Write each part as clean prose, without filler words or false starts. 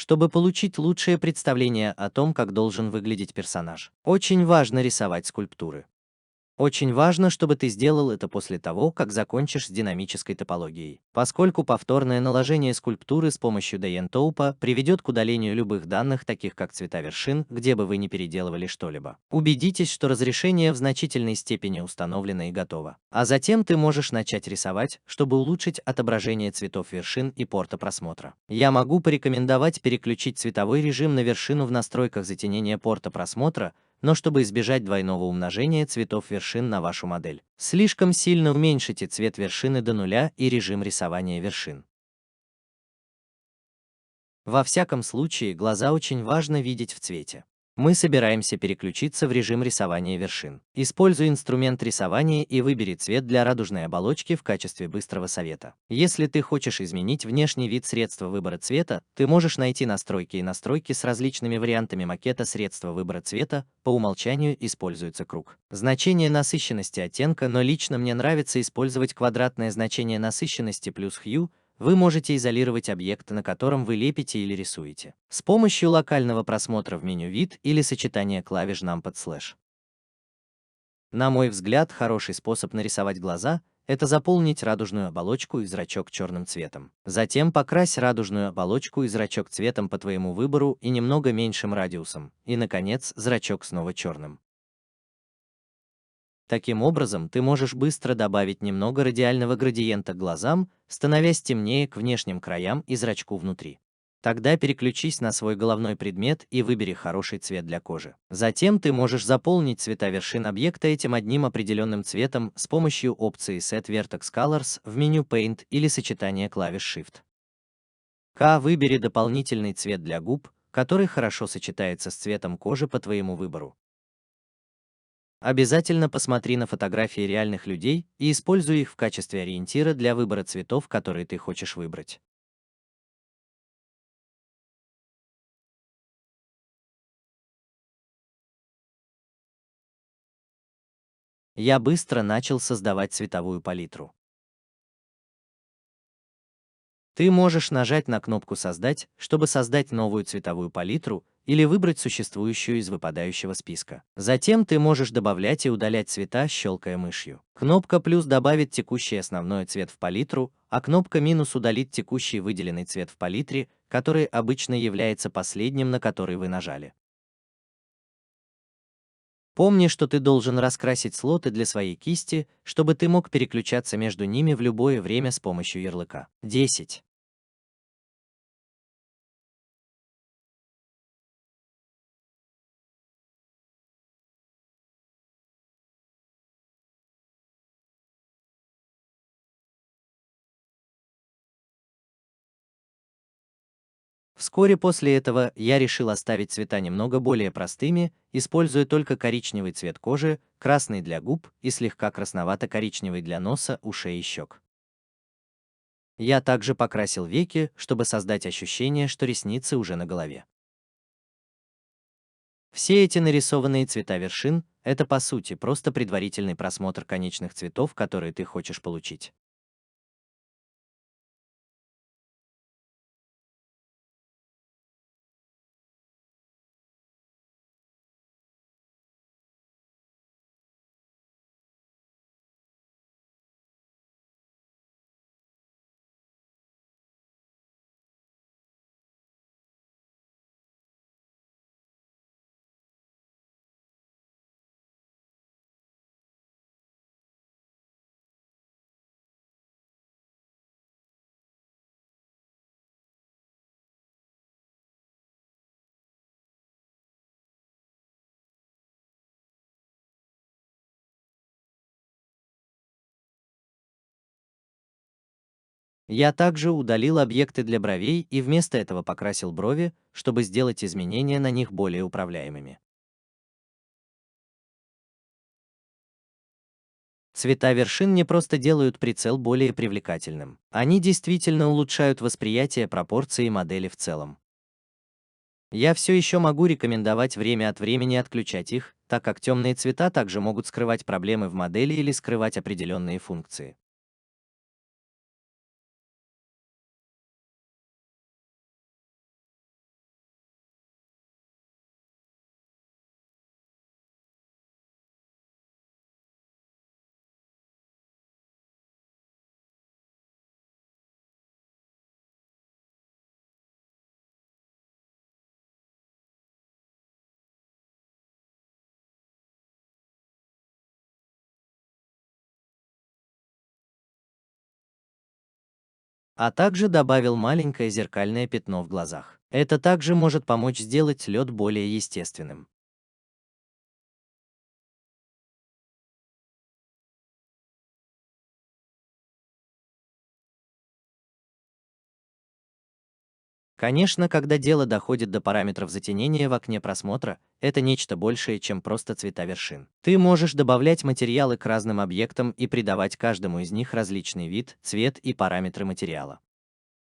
чтобы получить лучшее представление о том, как должен выглядеть персонаж. Очень важно рисовать скульптуры. Очень важно, чтобы ты сделал это после того, как закончишь с динамической топологией, поскольку повторное наложение скульптуры с помощью Dayentopа приведет к удалению любых данных, таких как цвета вершин, где бы вы ни переделывали что-либо. Убедитесь, что разрешение в значительной степени установлено и готово. А затем ты можешь начать рисовать, чтобы улучшить отображение цветов вершин и порта просмотра. Я могу порекомендовать переключить цветовой режим на вершину в настройках затенения порта просмотра, но чтобы избежать двойного умножения цветов вершин на вашу модель, слишком сильно уменьшите цвет вершины до нуля и режим рисования вершин. Во всяком случае, глаза очень важно видеть в цвете. Мы собираемся переключиться в режим рисования вершин. Используй инструмент рисования и выбери цвет для радужной оболочки в качестве быстрого совета. Если ты хочешь изменить внешний вид средства выбора цвета, ты можешь найти настройки и настройки с различными вариантами макета средства выбора цвета, по умолчанию используется круг. Значение насыщенности оттенка, но лично мне нравится использовать квадратное значение насыщенности плюс hue. Вы можете изолировать объект, на котором вы лепите или рисуете, с помощью локального просмотра в меню «Вид» или сочетания клавиш Numpad/. На мой взгляд, хороший способ нарисовать глаза – это заполнить радужную оболочку и зрачок черным цветом. Затем покрась радужную оболочку и зрачок цветом по твоему выбору и немного меньшим радиусом, и, наконец, зрачок снова черным. Таким образом, ты можешь быстро добавить немного радиального градиента к глазам, становясь темнее к внешним краям и зрачку внутри. Тогда переключись на свой головной предмет и выбери хороший цвет для кожи. Затем ты можешь заполнить цвета вершин объекта этим одним определенным цветом с помощью опции Set Vertex Colors в меню Paint или сочетания клавиш Shift. Выбери дополнительный цвет для губ, который хорошо сочетается с цветом кожи по твоему выбору. Обязательно посмотри на фотографии реальных людей и используй их в качестве ориентира для выбора цветов, которые ты хочешь выбрать. Я быстро начал создавать цветовую палитру. Ты можешь нажать на кнопку «Создать», чтобы создать новую цветовую палитру, или выбрать существующую из выпадающего списка. Затем ты можешь добавлять и удалять цвета, щелкая мышью. Кнопка «Плюс» добавит текущий основной цвет в палитру, а кнопка «Минус» удалит текущий выделенный цвет в палитре, который обычно является последним, на который вы нажали. Помни, что ты должен раскрасить слоты для своей кисти, чтобы ты мог переключаться между ними в любое время с помощью ярлыка. 10. Вскоре после этого я решил оставить цвета немного более простыми, используя только коричневый цвет кожи, красный для губ и слегка красновато-коричневый для носа, ушей и щек. Я также покрасил веки, чтобы создать ощущение, что ресницы уже на голове. Все эти нарисованные цвета вершин – это по сути просто предварительный просмотр конечных цветов, которые ты хочешь получить. Я также удалил объекты для бровей и вместо этого покрасил брови, чтобы сделать изменения на них более управляемыми. Цвета вершин не просто делают прицел более привлекательным. Они действительно улучшают восприятие пропорций модели в целом. Я все еще могу рекомендовать время от времени отключать их, так как темные цвета также могут скрывать проблемы в модели или скрывать определенные функции. а также добавил маленькое зеркальное пятно в глазах. Это также может помочь сделать лед более естественным. Конечно, когда дело доходит до параметров затенения в окне просмотра, это нечто большее, чем просто цвета вершин. Ты можешь добавлять материалы к разным объектам и придавать каждому из них различный вид, цвет и параметры материала.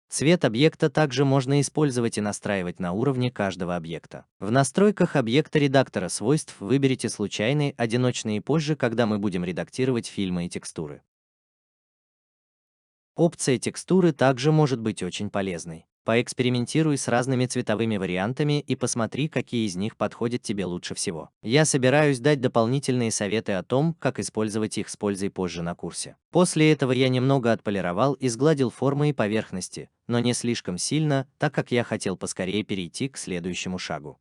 Цвет объекта также можно использовать и настраивать на уровне каждого объекта. В настройках объекта редактора свойств выберите случайный, одиночный и позже, когда мы будем редактировать фильмы и текстуры. Опция текстуры также может быть очень полезной. Поэкспериментируй с разными цветовыми вариантами и посмотри, какие из них подходят тебе лучше всего. Я собираюсь дать дополнительные советы о том, как использовать их с пользой позже на курсе. После этого я немного отполировал и сгладил формы и поверхности, но не слишком сильно, так как я хотел поскорее перейти к следующему шагу.